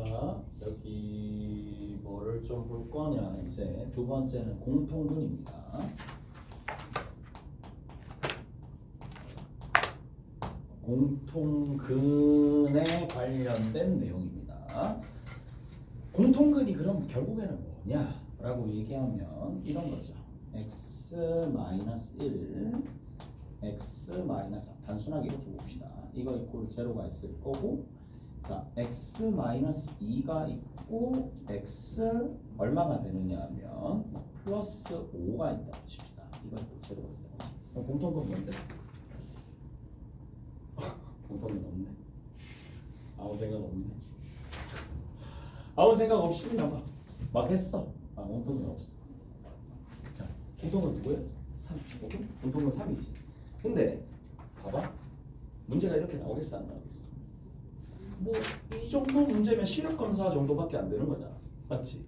자, 여기 뭐를 좀 볼 거냐. 이제 두 번째는 공통근입니다. 공통근에 관련된 내용입니다. 공통근이 그럼 결국에는 뭐냐라고 얘기하면 이런 거죠. x-1, x-3 단순하게 이렇게 봅시다. 이거 이꼴 제로가 있을 거고, 자 x-2가 있고 x 얼마가 되느냐 하면 플러스 5가 있다고 칩시다. 이거 이꼴 제로가 있다고 칩시다. 공통근 뭔데? 공통근 없네. 아무 생각 없네. 아무 생각 없이 그냥 막 했어. 공통근 없어. 자, 공통근 누구야? 3. 오케이? 공통근 3이지. 근데 봐봐. 문제가 이렇게 나오겠어 안 나오겠어? 뭐 이 정도 문제면 시력 검사 정도밖에 안 되는 거잖아. 맞지?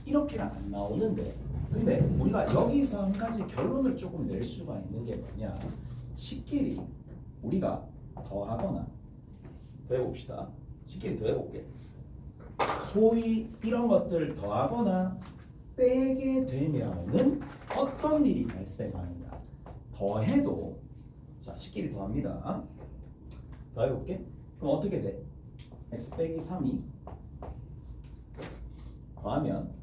이렇게는 안 나오는데, 근데 우리가 여기서 한 가지 결론을 조금 낼 수가 있는 게 뭐냐? 식끼리 우리가 더하거나 더해봅시다. 식끼리 더해볼게. 소위 이런 것들 더하거나 빼게 되면은 어떤 일이 발생하느냐? 더해도, 자 식끼리 더합니다. 더해볼게. 그럼 어떻게 돼? x 빼기 3이 더하면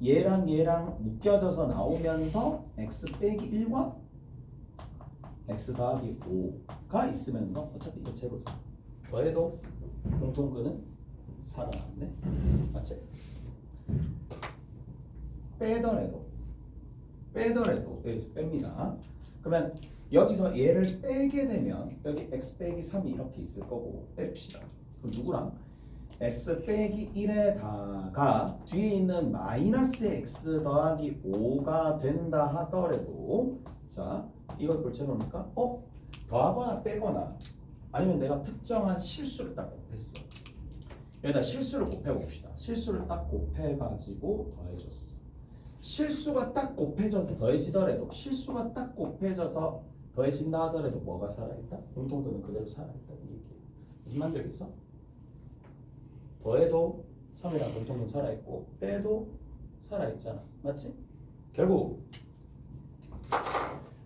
얘랑 얘랑 묶여져서 나오면서 x 빼기 1과 x 더하기 5가 있으면서 어차피 이거 제로죠. 더해도 공통근은 살아남네. 맞지? 빼더라도 여기서 뺍니다. 그러면 여기서 얘를 빼게 되면 여기 x 빼기 3이 이렇게 있을 거고 뺍시다. 그럼 누구랑? x 빼기 1에다가 뒤에 있는 마이너스 x 더하기 5가 된다 하더라도, 자 이걸 볼채놓으니까 더하거나 빼거나 아니면 내가 특정한 실수를 딱 곱했어. 여기다 실수를 곱해봅시다. 실수를 딱 곱해가지고 더해줬어. 실수가 딱 곱해져서 더해지더라도, 실수가 딱 곱해져서 더해진다 하더라도 뭐가 살아있다? 공통근은 그대로 살아있다는 얘기예요. 무슨 말인지 알겠어? 더해도 3이랑 공통근 살아있고 빼도 살아있잖아. 맞지? 결국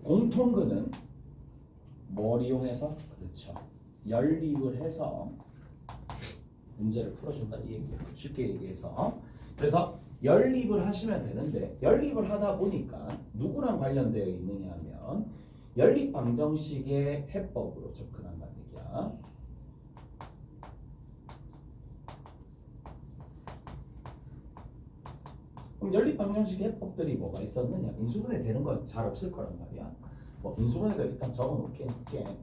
공통근은 뭘 이용해서? 그렇죠. 연립을 해서 문제를 풀어준다 이 얘기예요. 쉽게 얘기해서. 그래서 연립을 하시면 되는데, 연립을 하다 보니까 누구랑 관련되어 있느냐 하면 연립방정식의 해법으로 접근한다는 얘기야. 그럼 연립방정식의 해법들이 뭐가 있었느냐? 인수분해 되는 건 잘 없을 거란 말이야. 뭐 인수분해도 일단 적어놓게.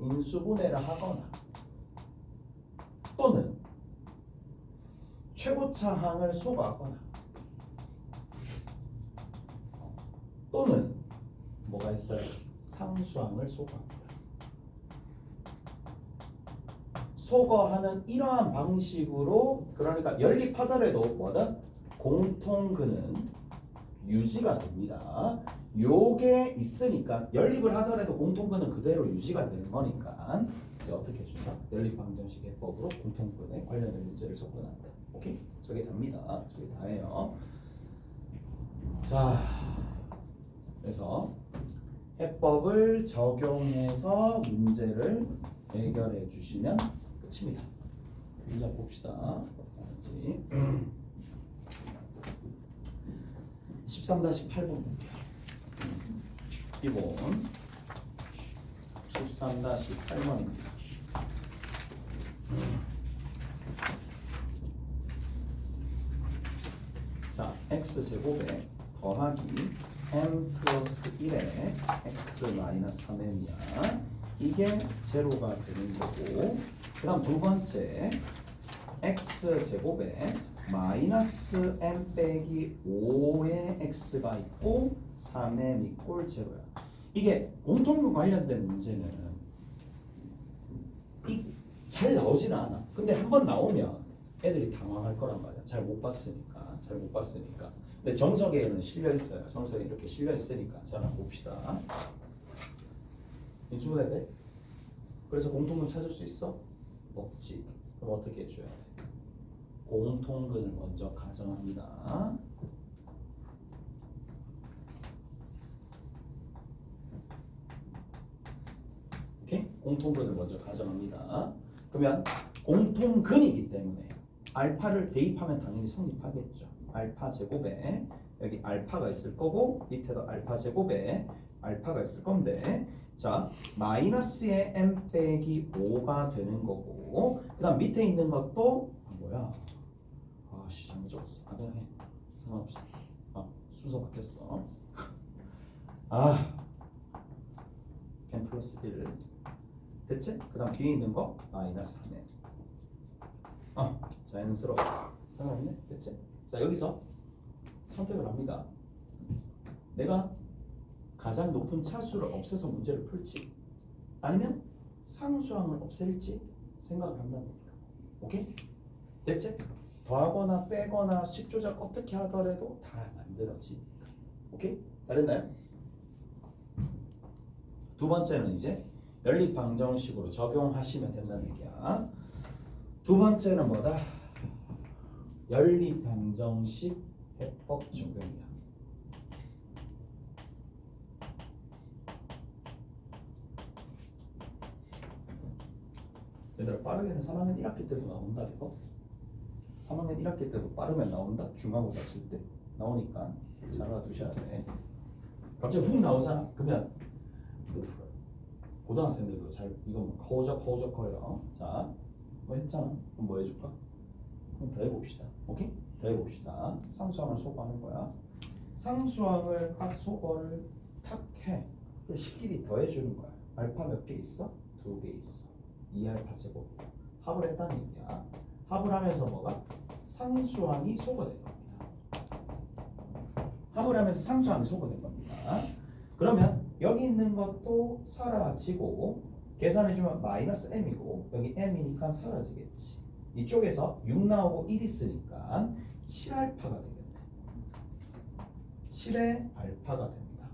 인수분해를 하거나 또는 최고차항을 소거하거나 또는 뭐가 있어요? 상수항을 소거합니다. 소거하는 이러한 방식으로, 그러니까 연립하더라도 뭐든 공통근은 유지가 됩니다. 요게 있으니까 연립을 하더라도 공통근은 그대로 유지가 되는 거니까 이제 어떻게 해준다? 연립방정식 해법으로 공통근에 관련된 문제를 접근한다. 오케이? 저게 답니다. 저게 다예요. 자, 그래서 해법을 적용해서 문제를 해결해 주시면 끝입니다. 문제 봅시다. 13-8번 볼게요. 기본 13-8번입니다. 자, x제곱에 더하기 m 플러스 1에 x 마이너스 3m이야. 이게 제로가 되는 거고, 그 다음 두 번째 x제곱에 마이너스 m 빼기 5의 x가 있고 3m 이꼴 제로야. 이게 공통근 관련된 문제는 잘 나오지는 않아. 근데 한번 나오면 애들이 당황할 거란 말이야. 잘 못 봤으니까. 근데 정석에는 실려 있어요. 정석에 이렇게 실려 있으니까. 자, 한번 봅시다. 인수분해 돼? 그래서 공통근 찾을 수 있어? 없지. 그럼 어떻게 해줘야 돼? 공통근을 먼저 가정합니다. 오케이? 공통근을 먼저 가정합니다. 그러면 공통근이기 때문에 알파를 대입하면 당연히 성립하겠죠. 알파 제곱에 여기 알파가 있을 거고 밑에도 알파 제곱에 알파가 있을 건데 자 마이너스의 m 빼기 5가 되는 거고 그 다음 밑에 있는 것도 뭐야 아씨 잘못 적었어 그냥 해 상관없어 순서 바뀌었어 n 플러스 1 됐지? 그 다음 뒤에 있는 거 마이너스 3에 자연스러웠어 상관없네 됐지? 자 여기서 선택을 합니다. 내가 가장 높은 차수를 없애서 문제를 풀지 아니면 상수항을 없앨지 생각을 한다는 얘기야. 오케이? 됐지? 더하거나 빼거나 식 조작 어떻게 하더라도 다 만들어지니까. 오케이? 다 됐나요? 두 번째는 이제 연립방정식으로 적용하시면 된다는 얘기야. 두 번째는 뭐다? 연립방정식 해법 적용이야. 얘들아 빠르게는 3학년 1학기 때도 나온다 이거. 3학년 1학기 때도 빠르면 나온다. 중간고사 칠 때 나오니까 잘 알아두셔야 돼. 갑자기 훅 나오잖아. 그러면 고등학생들도 잘 이거 뭐 허우적거려. 자, 뭐 했잖아. 그럼 뭐 해줄까? 그럼 더 해봅시다. 오케이? 더 해봅시다. 상수항을 소거하는 거야. 상수항을 딱 소거를 탁 해. 그리고 식끼리 더해주는 거야. 알파 몇 개 있어? 2개 있어. 2알파 제곱. 합을 했다는 얘기야. 합을 하면서 뭐가? 상수항이 소거된 겁니다. 합을 하면서 상수항이 소거된 겁니다. 그러면 여기 있는 것도 사라지고 계산해주면 마이너스 m이고 여기 m이니까 사라지겠지. 이쪽에서 6 나오고 1 있으니까 7알파가 되겠네. 7의 알파가 됩니다.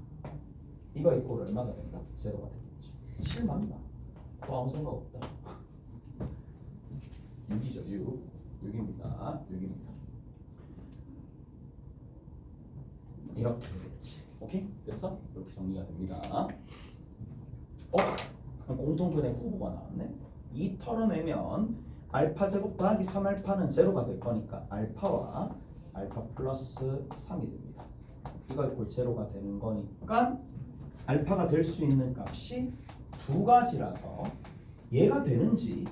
이거 이꼴 얼마가 된다? 0가 되겠지. 7 맞나? 아무 생각 없다. 6이죠. 6입니다. 6입니다. 이렇게 되겠지. 오케이? 됐어? 이렇게 정리가 됩니다. 공통근의 후보가 나왔네. 이 털어내면 알파 제곱 더하기 3알파는 제로가 될 거니까 알파와 알파 플러스 3이 됩니다. 이거 이꼴 제로가 되는 거니까 알파가 될 수 있는 값이 두 가지라서 얘가 되는지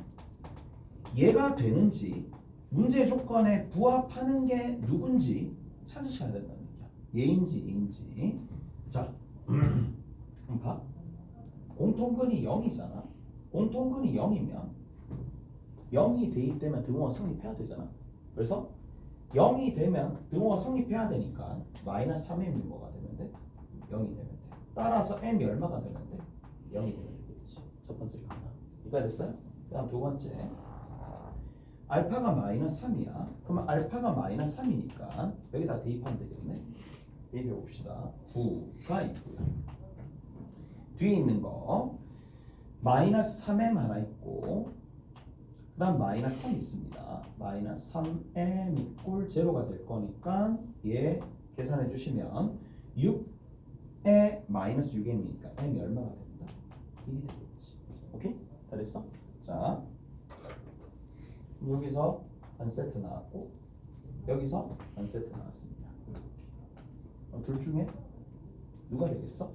문제 조건에 부합하는 게 누군지 찾으셔야 된다는 얘기야. 얘인지. 자, 봐. 공통근이 0이잖아. 공통근이 0이면 0이 대입되면 등호가 성립해야 되잖아. 그래서 0이 되면 등호가 성립해야 되니까 마이너스 3m이 뭐가 되면 돼? 0이 되면 돼. 따라서 m이 얼마가 되면 돼? 0이 되면 되겠지. 첫 번째가 하나. 이거 됐어요? 그 다음 두 번째. 알파가 마이너스 3이야. 그러면 알파가 마이너스 3이니까 여기다 대입하면 되겠네. 대입해 봅시다. 9가 있고요. 뒤에 있는 거 마이너스 3m 하나 있고 그 다음 마이너스 3 있습니다. 마이너스 3m 이꼴 제로가 될 거니까 얘 계산해 주시면 6에 마이너스 6m이니까 m이 얼마가 된다? 1이 되겠지. 오케이? 다 됐어? 자, 여기서 한 세트 나왔고 여기서 한 세트 나왔습니다. 둘 중에 누가 되겠어?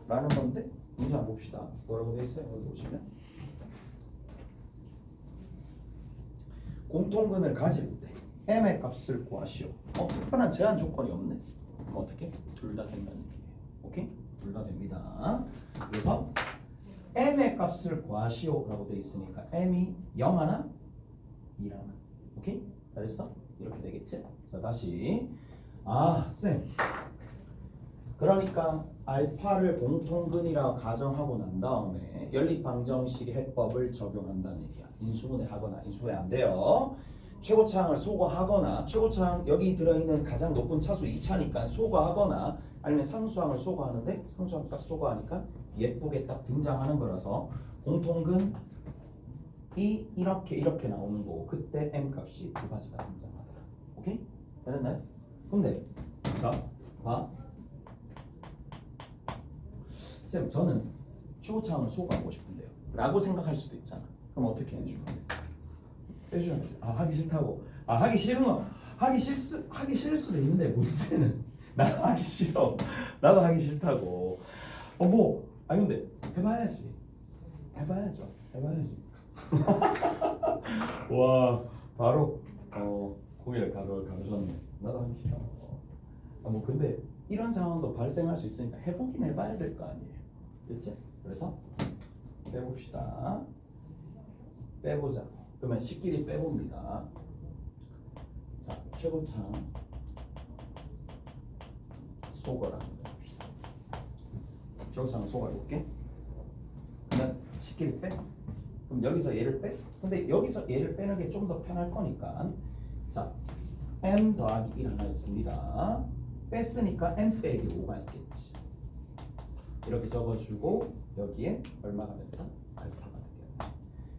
라는 건데 문제 한번 봅시다. 뭐라고 돼 있어요? 여기 보시면 공통근을 가질 때 m의 값을 구하시오. 특별한 제한 조건이 없네. 그럼 어떻게? 둘 다 된다는 얘기예요. 오케이? 둘 다 됩니다. 그래서 m의 값을 구하시오라고 돼 있으니까 m이 0 하나, 2 하나. 오케이? 잘했어? 이렇게 되겠지? 자 다시 쌤 그러니까 알파를 공통근이라고 가정하고 난 다음에 연립방정식의 해법을 적용한다는 얘기야. 인수분해 하거나 인수분해 안 돼요. 최고차항을 소거하거나 최고차항 여기 들어있는 가장 높은 차수 2차니까 소거하거나 아니면 상수항을 소거하는데 상수항 딱 소거하니까 예쁘게 딱 등장하는 거라서 공통근 이렇게 나오는 거고 그때 m 값이 두 가지가 등장하더라. 오케이? 됐나요? 근데 자, 봐. 쌤, 저는 최고차원을 소거하고 싶은데요. 라고 생각할 수도 있잖아. 그럼 어떻게 해주면 돼? 빼줘야지. 아, 하기 싫다고. 아, 하기 싫은 거. 하기 싫을 수도 있는데 문제는 나도 하기 싫어. 나도 하기 싫다고. 아니 근데 해봐야지. 해봐야지. 와, 바로 고개를 가로졌네. 나도 하기 싫어. 근데 이런 상황도 발생할 수 있으니까 해보긴 해봐야 될 거 아니에요. 됐지? 그래서 빼봅시다. 빼보자. 그러면 식끼리 빼봅니다. 자, 최고차 소거라는 거 봅시다. 최고차는 소거해볼게. 그러면 식끼리 빼. 그럼 여기서 얘를 빼. 근데 여기서 얘를 빼는 게 좀 더 편할 거니까 자, m 더하기 1 하나 있습니다. 뺐으니까 m 빼기 5가 있겠지. 이렇게 적어주고 여기에 얼마가 된다? 알파가 되겠다.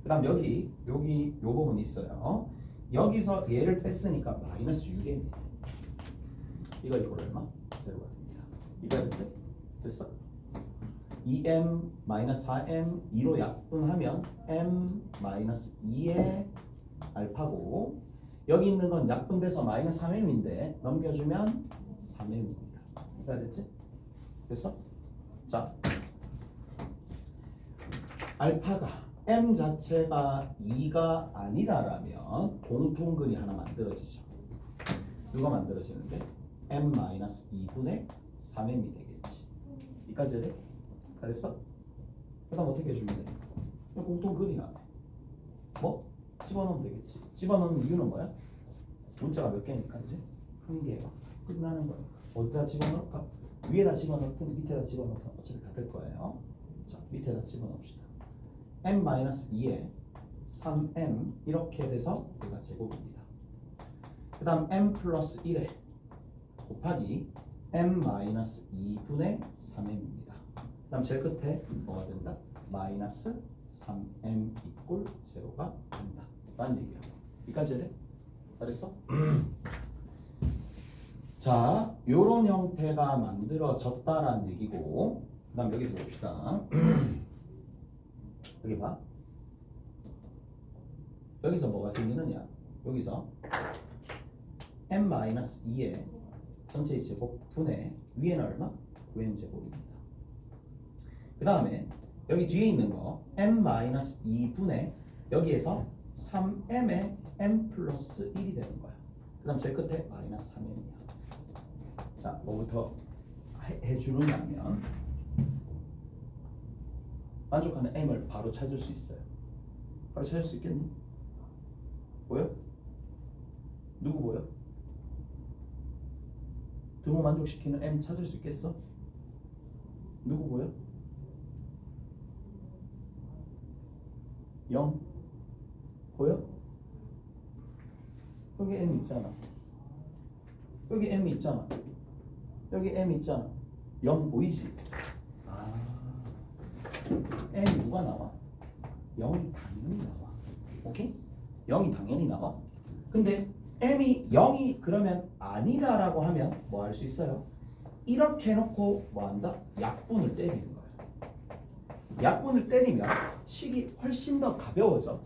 그 다음 여기 요 부분 있어요. 여기서 얘를 뺐으니까 마이너스 6m입니다. 이거 얼마? 제로가 됩니다. 이거 됐지? 됐어? 2m 마이너스 4m 2로 약분하면 m 마이너스 2의 알파고 여기 있는 건 약분돼서 마이너스 3m인데 넘겨주면 3m입니다. 이거 됐지? 됐어? 자, 알파가 m 자체가 2가 아니다라면 공통근이 하나 만들어지죠. 누가 만들어지는데? m-2분의 3m이 되겠지. 이까지 돼? 다 됐어? 그 다음 어떻게 해주면 돼? 공통근이 나네. 뭐? 집어넣으면 되겠지. 집어넣는 이유는 뭐야? 문자가 몇 개니까 이제 한 개가 끝나는 거야. 어디다 집어넣을까? 위에다 집어넣든 밑에다 집어넣든 어차피 같을 거예요. 자, 밑에다 집어넣읍시다. m-2에 3m 이렇게 돼서 얘가 제곱입니다. 그 다음 m 플러스 1에 곱하기 m-2분의 3m입니다. 그 다음 제일 끝에 뭐가 된다? 마이너스 3m 이꼴 제로가 된다. 라는 얘기야. 여기까지 돼? 잘했어? 자, 요런 형태가 만들어졌다라는 얘기고 그 다음 여기서 봅시다. 여기 봐. 여기서 뭐가 생기느냐? 여기서 m-2의 전체 제곱 분의 위에는 얼마? 9m 제곱입니다. 그 다음에 여기 뒤에 있는 거 m-2분의 여기에서 3m의 m 플러스 1이 되는 거야. 그 다음 제일 끝에 마이너스 3m이야. 자, 뭐부터 해주느냐면 만족하는 m을 바로 찾을 수 있어요. 바로 찾을 수 있겠니? 보여? 누구 보여? 등호 만족시키는 m 찾을 수 있겠어? 누구 보여? 0 보여? 여기 m 있잖아. 여기 m 있잖아. 여기 m 있잖아. 0 보이지? m이 누가 나와? 0이 당연히 나와. 오케이? 0이 당연히 나와. 근데 m이 0이 그러면 아니다라고 하면 뭐 할 수 있어요? 이렇게 해놓고 뭐 한다? 약분을 때리는 거야. 약분을 때리면 식이 훨씬 더 가벼워져.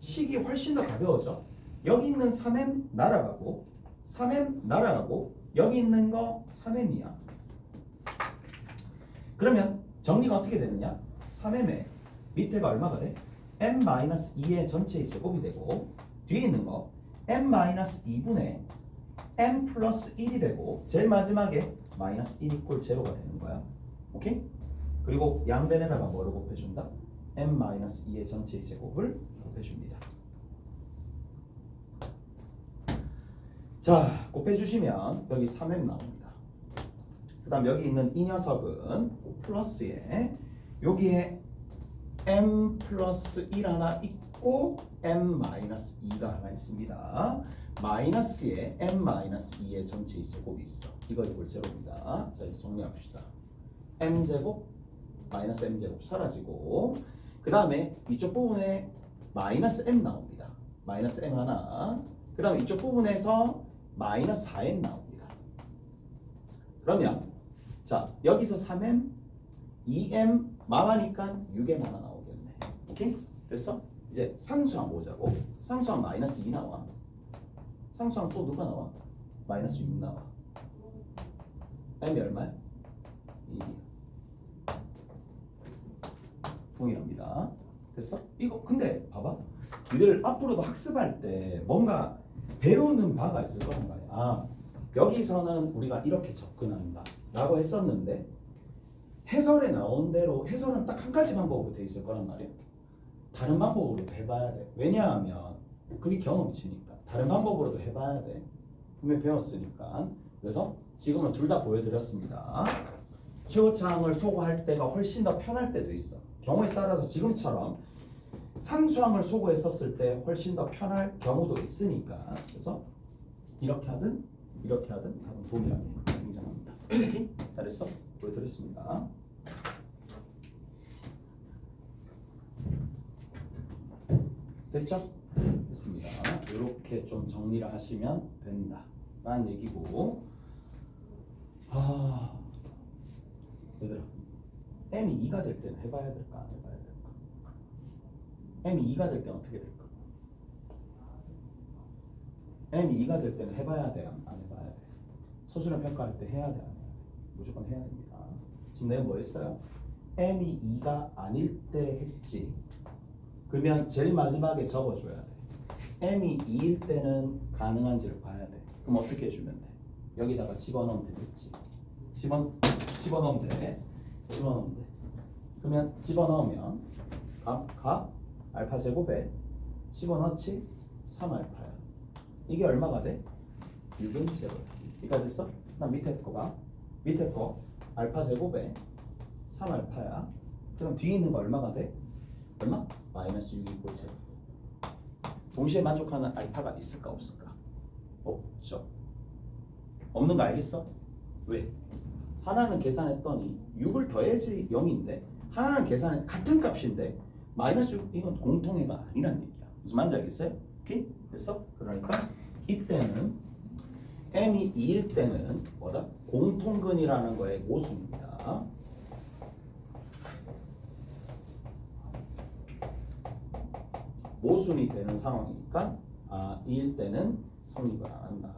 식이 훨씬 더 가벼워져. 여기 있는 3m 날아가고 3m 날아가고 여기 있는 거 3m이야. 그러면 정리가 어떻게 되느냐? 3m에 밑에가 얼마가 돼? m-2의 전체의 제곱이 되고 뒤에 있는 거 m-2분의 m 플러스 1이 되고 제일 마지막에 마이너스 1 이꼴 제로가 되는 거야. 오케이? 그리고 양변에다가 뭐를 곱해준다? m-2의 전체의 제곱을 곱해줍니다. 자, 곱해주시면 여기 3m 나옵니다. 그 다음 여기 있는 이 녀석은 플러스에 여기에 m 플러스 1 하나 있고 m-2가 하나 있습니다. 마이너스에 m-2의 전체의 제곱이 있어. 이거 이꼴 제로입니다. 자, 이제 정리합시다. m제곱 마이너스 m제곱 사라지고 그 다음에 이쪽 부분에 마이너스 m 나옵니다. 마이너스 m 하나. 그 다음에 이쪽 부분에서 마이너스 4m 나옵니다. 그러면 자 여기서 3m, 2m 망하니까 6m 하나 나오겠네. 오케이? 됐어? 이제 상수항 보자고. 상수항 마이너스 2 나와. 상수항 또 누가 나와? 마이너스 6 나와. m이 얼마야? 2. 동일합니다. 됐어? 이거 근데 봐봐. 이들 앞으로도 학습할 때 뭔가 배우는 바가 있을 거란 말이야. 아, 여기서는 우리가 이렇게 접근한다 라고 했었는데 해설에 나온 대로 해설은 딱 한 가지 방법으로 돼 있을 거란 말이야. 다른 방법으로도 해봐야 돼. 왜냐하면 그게 경험치니까 다른 방법으로도 해봐야 돼. 분명히 배웠으니까. 그래서 지금은 둘 다 보여드렸습니다. 최고차항을 소거할 때가 훨씬 더 편할 때도 있어. 경우에 따라서 지금처럼 상수항을 소거했었을 때 훨씬 더 편할 경우도 있으니까. 그래서 이렇게 하든 답은 동일하게 굉장합니다. 오케이? 잘했어? 보여드렸습니다. 됐죠? 됐습니다. 이렇게 좀 정리를 하시면 된다 라는 얘기고. 얘들아 m이 2가 될 때는 해봐야 될까 안 해봐야 될까? m이 2가 될 때는 어떻게 될까? m이 2가 될 때는 해봐야 돼 안 해봐야 돼? 서술형 평가할 때 해야 돼 안 해야 돼? 무조건 해야 됩니다. 지금 내가 뭐 했어요? m이 2가 아닐 때 했지. 그러면 제일 마지막에 적어줘야 돼. m이 2일 때는 가능한지를 봐야 돼. 그럼 어떻게 해주면 돼? 여기다가 집어넣으면 되겠지. 집어넣으면 돼. 그러면 집어넣으면 가 알파 제곱에 집어넣지 3알파야. 이게 얼마가 돼? 6은 제로야. 이거 됐어? 난 밑에 거 알파 제곱에 3알파야. 그럼 뒤에 있는 거 얼마가 돼? 얼마? 마이너스 6이 꼴 제로. 동시에 만족하는 알파가 있을까 없을까? 없죠. 없는 거 알겠어? 왜? 하나는 계산했더니 6을 더해야지 0인데 하나는 계산해 같은 값인데 마이너스 6 이건 공통해가 아니란 얘기야. 무슨 말인지 알겠어요? 오케이? 됐어? 그러니까 이때는 m이 2일 때는 뭐다? 공통근이라는 거의 모순입니다. 모순이 되는 상황이니까 2일 때는 성립을 안 한다.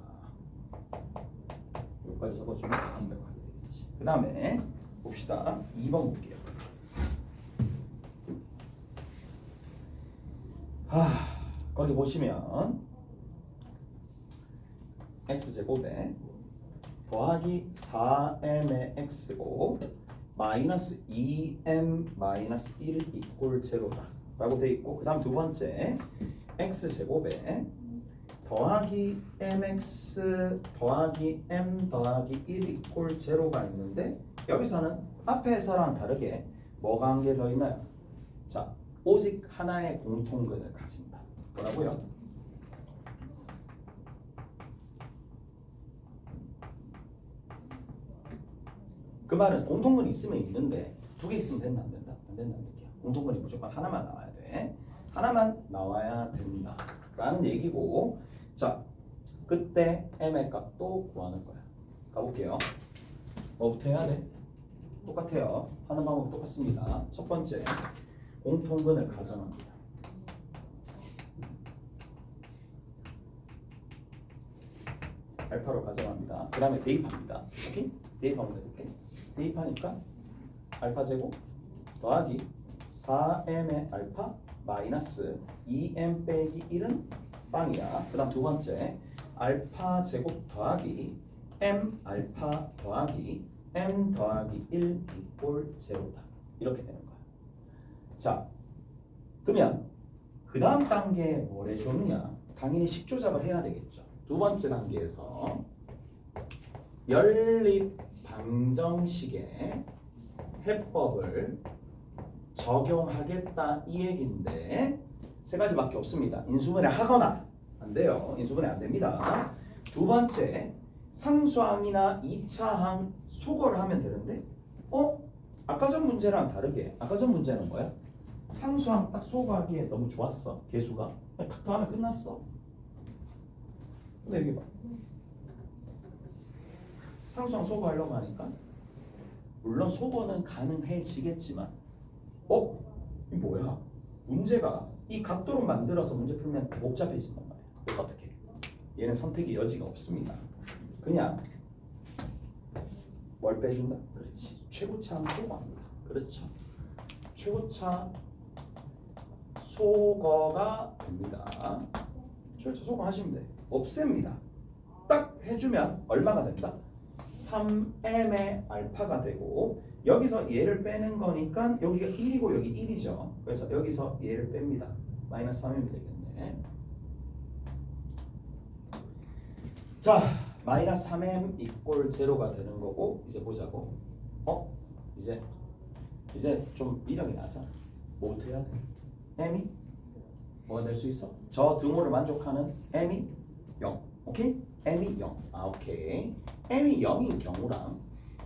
여기까지 적어주면 완벽하게 되겠지. 그 다음에 봅시다. 2번 볼게요. 거기 보시면 x제곱에 더하기 4m의 x고 마이너스 2m 마이너스 1 이꼴 제로다 라고 돼 있고, 그 다음 두 번째 x제곱에 더하기 mx 더하기 m 더하기 1 이꼴 제로가 있는데 여기서는 앞에서랑 다르게 뭐가 한 개 더 있나요? 자, 오직 하나의 공통근을 가진다. 뭐라고요? 그 말은 공통근이 있으면 있는데 두 개 있으면 된다 안 된다? 안 된다는 얘기야. 공통근이 무조건 하나만 나와야 돼. 하나만 나와야 된다 라는 얘기고, 자 그때 m의 값도 구하는 거야. 가볼게요. 뭐부터 해야 돼? 똑같아요. 하는 방법이 똑같습니다. 첫 번째 공통근을 가정합니다. 알파로 가정합니다. 그 다음에 대입합니다. 오케이? 대입하면 해볼게. 대입하니까 알파 제곱 더하기 4m의 알파 마이너스 2m 빼기 1은 빵이야. 그 다음 두 번째 알파 제곱 더하기 m 알파 더하기 m 더하기 1 이꼴 제로다. 이렇게 되는 거야. 자, 그러면 그 다음 단계에 뭘 해주느냐? 당연히 식조작을 해야 되겠죠. 두 번째 단계에서 연립 방정식의 해법을 적용하겠다 이 얘기인데 세 가지밖에 없습니다. 인수분해 하거나 안 돼요. 인수분해 안 됩니다. 두 번째 상수항이나 2차항 소거를 하면 되는데 아까 전 문제랑 다르게 아까 전 문제는 뭐야? 상수항 딱 소거하기에 너무 좋았어. 개수가 딱 더하면 끝났어. 근데 여기 봐. 상수항 소거하려고 하니까 물론 소거는 가능해지겠지만 이 뭐야? 문제가 이 각도로 만들어서 문제 풀면 복잡해진단 말이야. 그래서 어떻게 해? 얘는 선택의 여지가 없습니다. 그냥 뭘 빼준다? 그렇지. 최고차항 소거합니다. 그렇죠. 최고차 소거가 됩니다. 최고차 소거하시면 돼. 없앱니다. 딱 해주면 얼마가 된다? 3m의 알파가 되고 여기서 얘를 빼는 거니까 여기가 1이고 여기 1이죠. 그래서 여기서 얘를 뺍니다. 마이너스 3m이 되겠네. 자, 마이너스 3m 이꼴 제로가 되는 거고 이제 보자고. 이제 좀 미력이 나서 뭐 해야 돼? m이 뭐가 될 수 있어? 저 등호를 만족하는 m이 0. 오케이? m이 0. 오케이. m이 0인 경우랑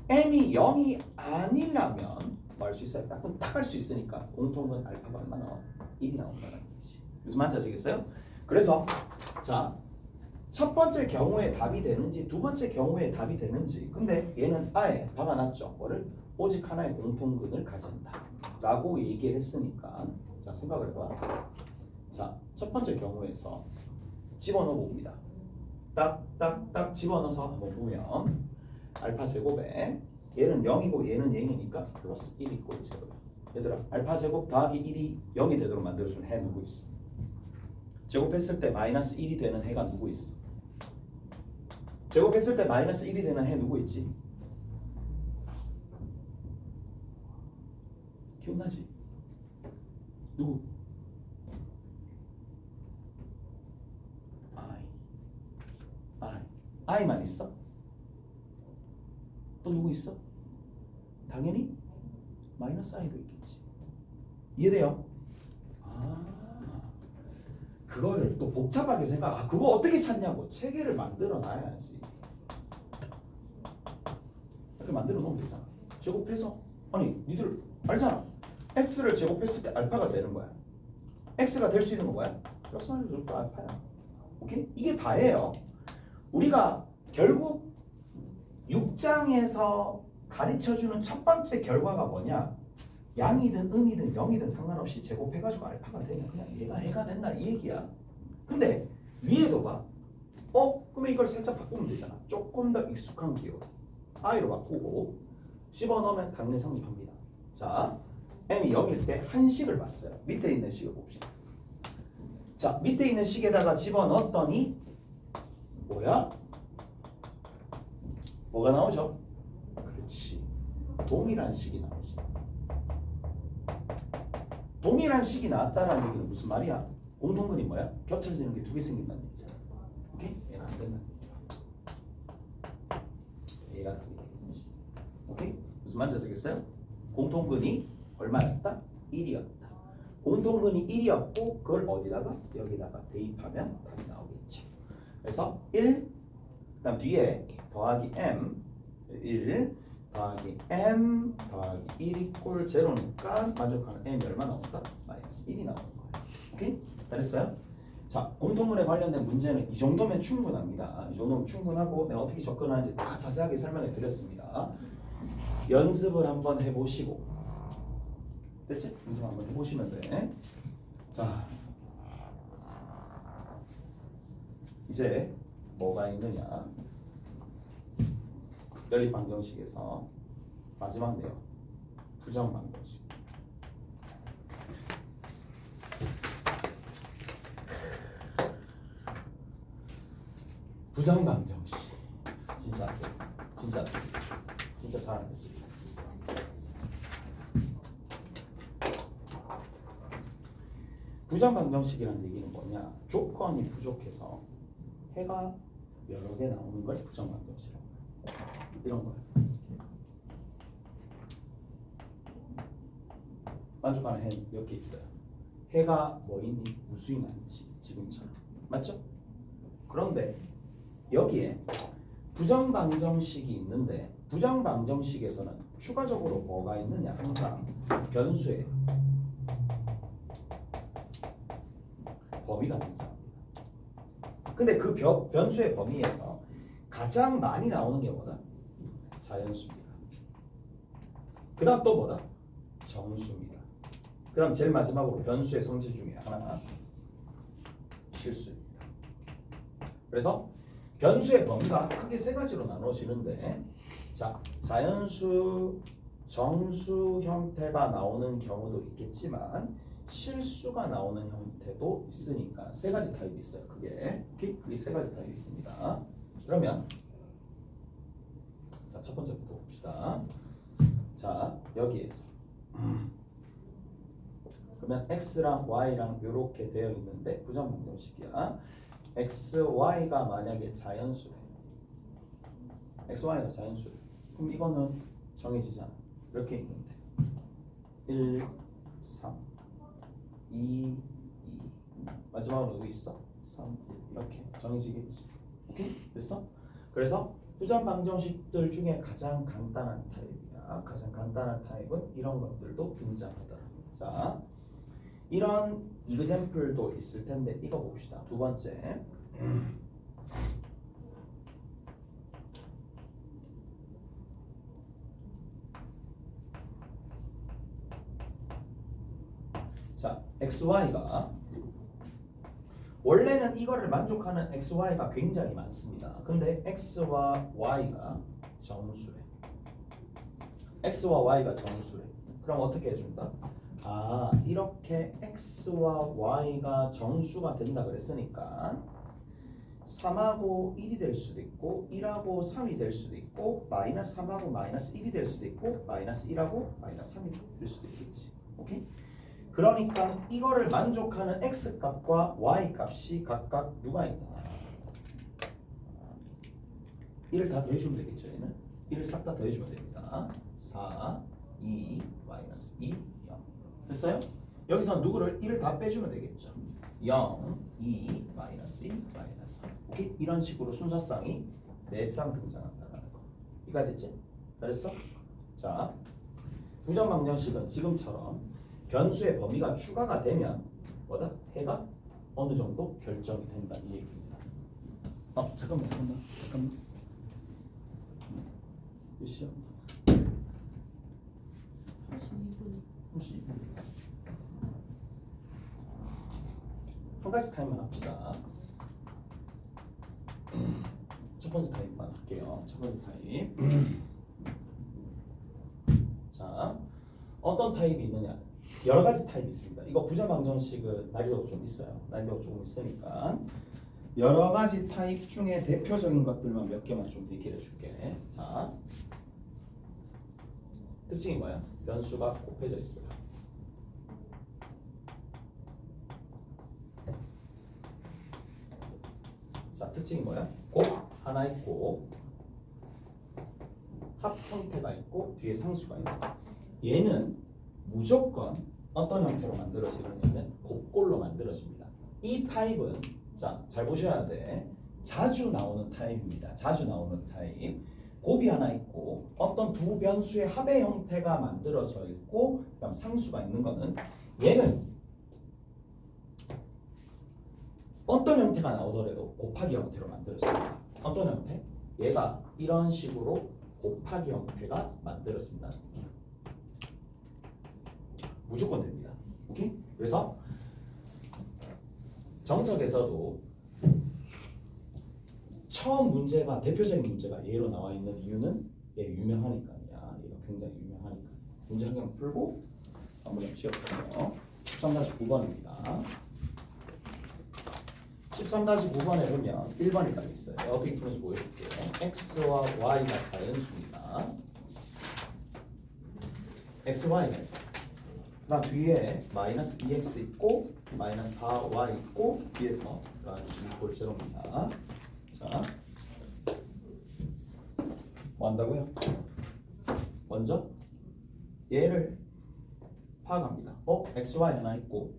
m이 0이 아니라면 뭐 할 수 있어요? 딱 할 수 있으니까 공통은 알파가 얼마 나와? 1이 나온다는 얘기지. 그래서 맞아지겠어요? 그래서 자, 첫 번째 경우에 답이 되는지 두 번째 경우에 답이 되는지 근데 얘는 아예 박아놨죠. 뭐를? 오직 하나의 공통근을 가진다 라고 얘기를 했으니까 자 생각을 해봐. 자, 첫 번째 경우에서 집어넣어 봅니다. 딱 집어넣어서 한번 보면 알파 제곱에 얘는 0이고 얘는 0이니까 플러스 1 이꼴 제곱. 얘들아 알파 제곱 더하기 1이 0이 되도록 만들어준 해 누구 있어? 제곱했을 때 마이너스 1이 되는 해가 누구 있어? 제곱했을 때 마이너스 1이 되는 해 누구 있지? 기억나지? 누구? i만 있어? 또 누구 있어? 당연히 마이너스 i도 있겠지. 이해돼요? 그거를 또 복잡하게 그거 어떻게 찾냐고 체계를 만들어 놔야지. 이렇게 만들어 놓으면 되잖아. 제곱해서 니들 알잖아. x를 제곱했을 때 알파가 되는 거야. x가 될 수 있는 건 뭐야? 플러스 마이너스 알파야. 오케이? 이게 다예요. 우리가 결국 6장에서 가르쳐주는 첫 번째 결과가 뭐냐? 양이든 음이든 0이든 상관없이 제곱해가지고 알파가 되면 그냥 얘가 해가 된다 이 얘기야. 근데 위에도 봐. 그러면 이걸 살짝 바꾸면 되잖아. 조금 더 익숙한 기호 i로 바꾸고 집어넣으면 당연히 성립합니다. 자, m이 0일 때 한 식을 봤어요. 밑에 있는 식을 봅시다. 자, 밑에 있는 식에다가 집어넣었더니 뭐야? 뭐가 나오죠? 그렇지. 동일한 식이 나오지. 동일한 식이 나왔다는 얘기는 무슨 말이야? 공통근이 뭐야? 겹쳐지는 게 두 개 생긴다는 얘기잖아. 오케이? 얘는 안 된다는 얘기야. 얘가 답이 되겠지. 오케이? 무슨 말인지 아시겠어요? 공통근이 얼마였다? 1이었다. 공통근이 1이었고 그걸 어디다가? 여기다가 대입하면 답이 나오겠죠. 그래서 1, 그다음 뒤에 더하기 m 1 더하기 m 더하기 1 이꼴 0니까 만족하는 m이 얼마 나온다? 마이너스 1이 나오는 거예요. 오케이? 잘했어요? 자, 공통문에 관련된 문제는 이 정도면 충분합니다. 이 정도면 충분하고 내가 어떻게 접근하는지 다 자세하게 설명해 드렸습니다. 연습을 한번 해보시고 됐지? 연습 한번 해보시면 돼. 자, 이제 뭐가 있느냐? 연립방정식에서 마지막 내용 부정방정식. 부정방정식 진짜 안 돼. 진짜 잘 안 되지. 부정방정식이라는 얘기는 뭐냐? 조건이 부족해서 해가 여러 개 나오는 걸 부정방정식이라고 해요. 이런 거예요. 만족하는 해는 몇 개 있어요. 해가 뭐 있니? 무수히 많지. 지금처럼. 맞죠? 그런데 여기에 부정방정식이 있는데 부정방정식에서는 추가적으로 뭐가 있느냐? 항상 변수예요. 범위가 등장합니다. 근데 그 변수의 범위에서 가장 많이 나오는 게 뭐다? 자연수입니다. 그 다음 또 뭐다? 정수입니다. 그 다음 제일 마지막으로 변수의 성질 중에 하나가 실수입니다. 그래서 변수의 범위가 크게 세 가지로 나눠지는데, 자, 자연수, 정수 형태가 나오는 경우도 있겠지만 실수가 나오는 형태도 있으니까 세 가지 타입이 있어요. 그게 세 가지 타입이 있습니다. 그러면 자, 첫 번째부터 봅시다. 자, 여기에서 그러면 x랑 y랑 이렇게 되어 있는데 부정방정식이야. x, y가 만약에 자연수래. x, y가 자연수래. 그럼 이거는 정해지잖아. 이렇게 있는데 1, 3, 2, 2 마지막으로 여기 있어. 3, 1 이렇게 정해지겠지. 오케이? 됐어? 그래서 부정방정식들 중에 가장 간단한 타입이야. 가장 간단한 타입은 이런 것들도 등장하더라. 자, 이런 이그젬플도 있을 텐데 이거 봅시다. 두 번째. 자, XY가 원래는 이거를 만족하는 XY가 굉장히 많습니다. 근데 X와 Y가 정수래. X와 Y가 정수래. 그럼 어떻게 해준다? 아, 이렇게 X와 Y가 정수가 된다 그랬으니까 3하고 1이 될 수도 있고 1하고 3이 될 수도 있고 마이너스 3하고 마이너스 1이 될 수도 있고 마이너스 1하고 마이너스 3이 될 수도 있겠지. 오케이? 그러니까 이거를 만족하는 x 값과 y 값이 각각 누가 있나? 1을 다 더해주면 되겠죠. 얘는 1을 싹 다 더해주면 됩니다. 4, 2, 마이너스 2, 0 됐어요? 여기서 누구를 1을 다 빼주면 되겠죠. 0, 2, 마이너스 2, 마이너스 3 오케이? 이런 식으로 순서상이 4쌍 등장한다는 거. 이해가 됐지? 잘했어? 자, 부정방정식은 지금처럼 변수의 범위가 추가가 되면 뭐다? 해가 어느 정도 결정이 된다 이 얘기입니다. 잠깐만. 몇 시야? 32분. 32분. 한 가지 타입만 합시다. 첫 번째 타입만 할게요. 첫 번째 타입. 자, 어떤 타입이 있느냐? 여러 가지 타입이 있습니다. 이거 부정방정식은 난이도가 좀 있어요. 난이도가 조금 있으니까 여러 가지 타입 중에 대표적인 것들만 몇 개만 좀 얘기를 해줄게. 자, 특징이 뭐야? 변수가 곱해져 있어요. 자, 특징이 뭐야? 곱 하나 있고 합 형태가 있고 뒤에 상수가 있는. 얘는 무조건 어떤 형태로 만들어지느냐면 곱골로 만들어집니다. 이 타입은 자, 잘 보셔야 돼. 자주 나오는 타입입니다. 자주 나오는 타입. 곱이 하나 있고 어떤 두 변수의 합의 형태가 만들어져 있고 그다음 상수가 있는 거는 얘는 어떤 형태가 나오더라도 곱하기 형태로 만들어집니다. 어떤 형태? 얘가 이런 식으로 곱하기 형태가 만들어진다는 거예요. 무조건 됩니다. 오케이? 그래서 정석에서도 처음 문제가 대표적인 문제가 얘로 나와 있는 이유는 얘 유명하니까야. 얘가 굉장히 유명하니까. 문제 한 개만 풀고 한번 지어볼게요. 13-9번입니다. 13-9번에 보면 1번이 딱 있어요. 어떻게 푸는지 보여줄게요. x와 y가 자연수입니다. x, y가 있어요. 그 다음 뒤에 마이너스 2x 있고 마이너스 4y 있고 뒤에 더 이꼴 제로입니다. 자, 뭐 한다고요? 먼저 얘를 파악합니다. x, y 하나 있고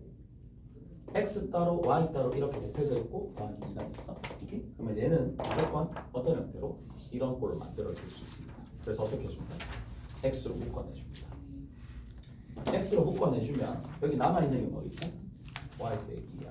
x 따로 y 따로 이렇게 곱해져 있고 더하기 2가 있어. 오케이? 그러면 얘는 무조건 어떤 형태로 이런 꼴로 만들어줄 수 있습니다. 그래서 어떻게 해준다? x로 묶어내줍니다. x로 묶어내주면 여기 남아있는 게 뭐 있죠? y 빼기야.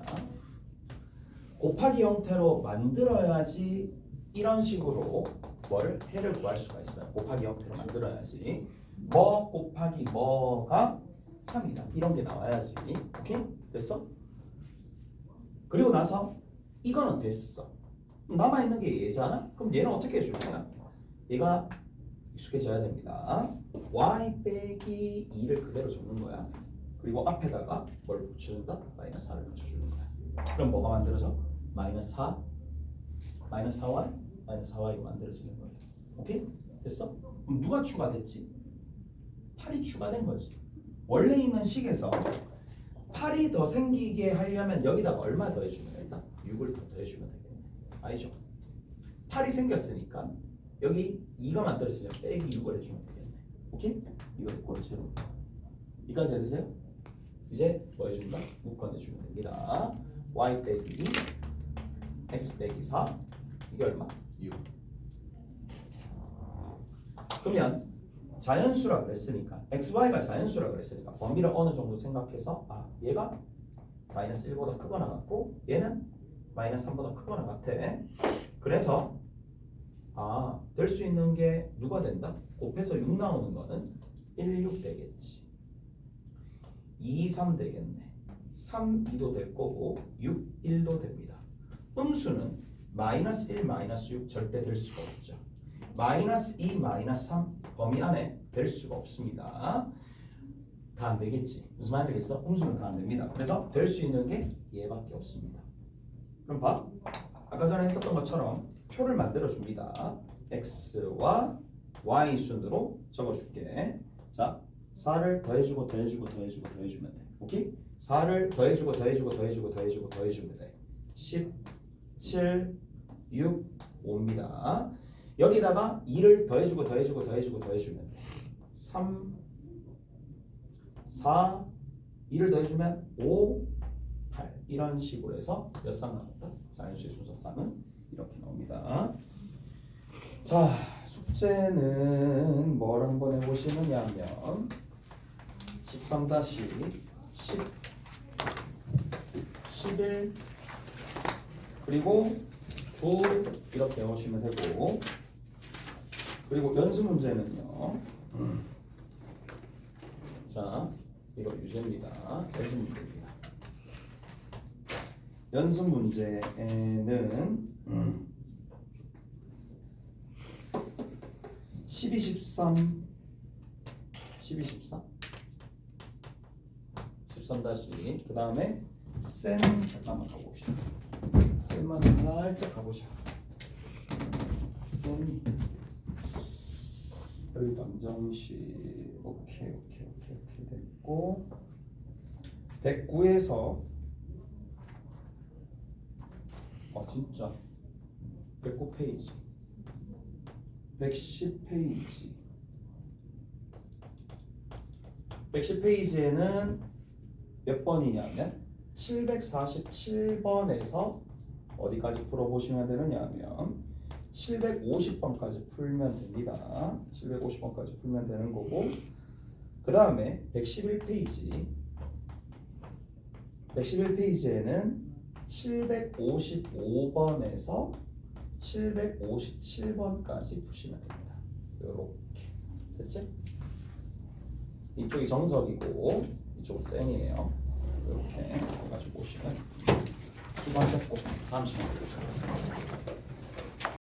곱하기 형태로 만들어야지 이런 식으로 뭐를 해를 구할 수가 있어요. 곱하기 형태로 만들어야지 뭐 곱하기 뭐가 3이다 이런 게 나와야지. 오케이? 됐어? 그리고 나서 이거는 됐어. 남아있는 게 얘잖아? 그럼 얘는 어떻게 해줄 거야? 얘가 익숙해져야 됩니다. y 빼기 2를 그대로 적는 거야. 그리고 앞에다가 뭘 붙여준다? 마이너스 4를 붙여주는 거야. 그럼 뭐가 만들어져? 마이너스 4, 마이너스 4y, 마이너스 4y가 만들어지는 거예요. 오케이? 됐어? 그럼 누가 추가됐지? 8이 추가된 거지. 원래 있는 식에서 8이 더 생기게 하려면 여기다가 얼마 더 해주면 된다? 6을 더 더해주면 되겠네. 알죠? 8이 생겼으니까 여기 2가 만들어지면 빼기 6을 해주면 되겠네. 오케이? 이거 고로 제로. 이까지 해주세요. 이제 뭐 해준다? 묶어내주면 됩니다. y 빼기 2, x 빼기 4, 이게 얼마? 6. 그러면 자연수라 그랬으니까 x, y가 자연수라 그랬으니까 범위를 어느 정도 생각해서 얘가 마이너스 1보다 크거나 같고 얘는 마이너스 3보다 크거나 같아. 그래서 될 수 있는 게 누가 된다? 곱해서 6 나오는 거는 1, 6 되겠지. 2, 3 되겠네. 3, 2도 될 거고 6, 1도 됩니다. 음수는 마이너스 1, 마이너스 6 절대 될 수가 없죠. 마이너스 2, 마이너스 3 범위 안에 될 수가 없습니다. 다 안 되겠지. 무슨 말 되겠어? 음수는 다 안 됩니다. 그래서 될 수 있는 게 얘밖에 없습니다. 그럼 봐. 아까 전에 했었던 것처럼 표를 만들어 줍니다. x와 y 순으로 적어줄게. 자, 4를 더해주고 더해주고 더해주고 더해주면 돼. 오케이? 4를 더해주고 더해주고 더해주고 더해주고 더해주면 돼. 10, 7, 6, 5입니다. 여기다가 2를 더해주고 더해주고 더해주고 더해주면 돼. 3, 4, 2를 더해주면 5, 8 이런 식으로 해서 몇 쌍 나온다? 자연수의 순서쌍은 이렇게 나옵니다. 자, 숙제는 뭘 한번 해보시느냐면 13-10, 11 그리고 9 이렇게 해오시면 되고, 그리고 연습 문제는요. 자, 이거 유제입니다. 연습 문제입니다. 연습 문제에는 12, 13, 12, 14, 13-2, 그 다음에 쌤 잠깐만 가봅시다. 쌤만 살짝 가보자. 쌤 여기 방정식 오케이 됐고, 109에서 진짜 109페이지 110페이지 110페이지에는 몇 번이냐면 747번에서 어디까지 풀어보시면 되느냐면 750번까지 풀면 됩니다. 750번까지 풀면 되는 거고, 그 다음에 111페이지에는 755번에서 757번까지 푸시면 됩니다. 이렇게 됐지? 이쪽이 정석이고 이쪽은 쌤이에요. 이렇게 해가지고 보시면 수고하셨고 다음 시간에 봅시다.